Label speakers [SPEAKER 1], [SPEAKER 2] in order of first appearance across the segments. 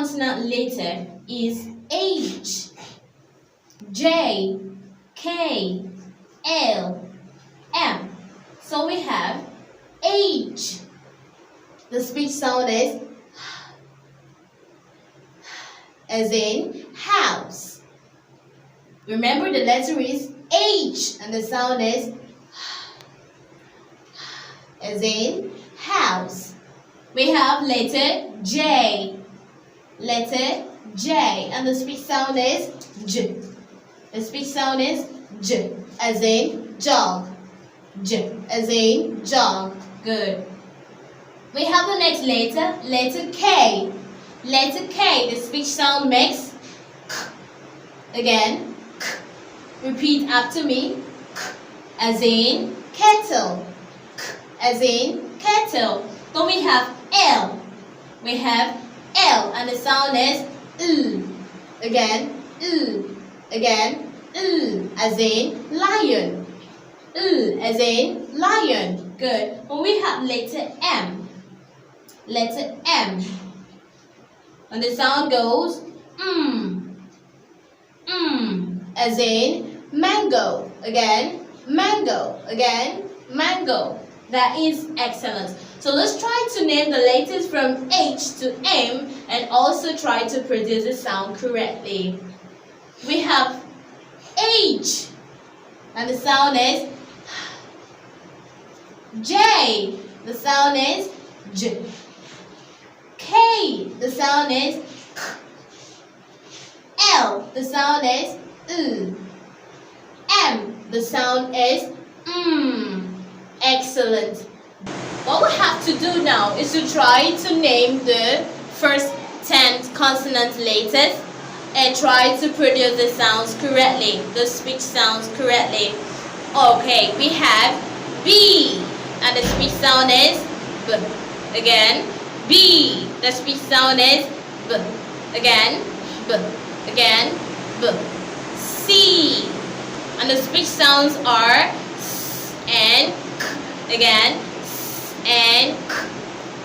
[SPEAKER 1] consonant letter is H, J, K, L, M. So we have H. The speech sound is as in house. Remember the letter is H and the sound is as in house. We have letter J. Letter J and the speech sound is J. The speech sound is J as in jog. J as in jog. Good. We have the next letter, letter K. Letter K, the speech sound makes K. Again, K. Repeat after me. K as in kettle. K as in kettle. Then we have L. We have L and the sound is L. Again, L. Again, L as in lion. L as in lion. Good. When we have letter M. Letter M. And the sound goes as in mango. Again, mango. Again, mango. That is excellent. So let's try to name the letters from H to M and also try to produce the sound correctly. We have H and the sound is J. The sound is J. K. The sound is K. L. The sound is L. M. The sound is Excellent. What we have to do now is to try to name the first 10 consonant letters and try to produce the sounds correctly, the speech sounds correctly. Okay, we have B and the speech sound is B. Again, B. The speech sound is B. Again, B. Again, B. C. And the speech sounds are S and K. Again, S and K.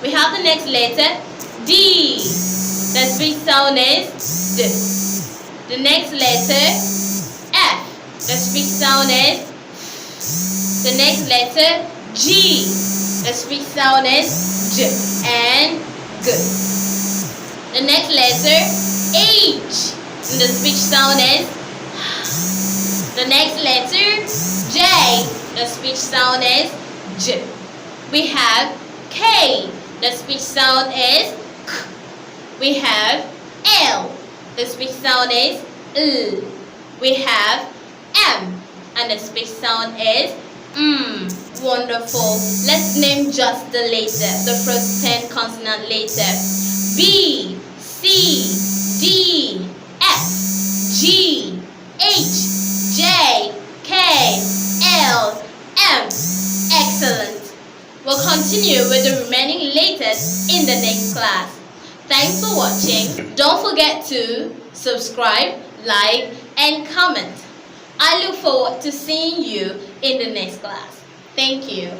[SPEAKER 1] We have the next letter D. The speech sound is D. The next letter F. The speech sound is F. The next letter G. The speech sound is J and G. The next letter H. And the speech sound is H. The next letter J. The speech sound is J. We have K. The speech sound is K. We have L. The speech sound is L. We have M. And the speech sound is Wonderful. Let's name just the letter, the first 10 consonant letter. B, C, D, F, G, H, J, K, L, M. Excellent. We'll continue with the remaining letters in the next class. Thanks for watching. Don't forget to subscribe, like, and comment. I look forward to seeing you in the next class. Thank you.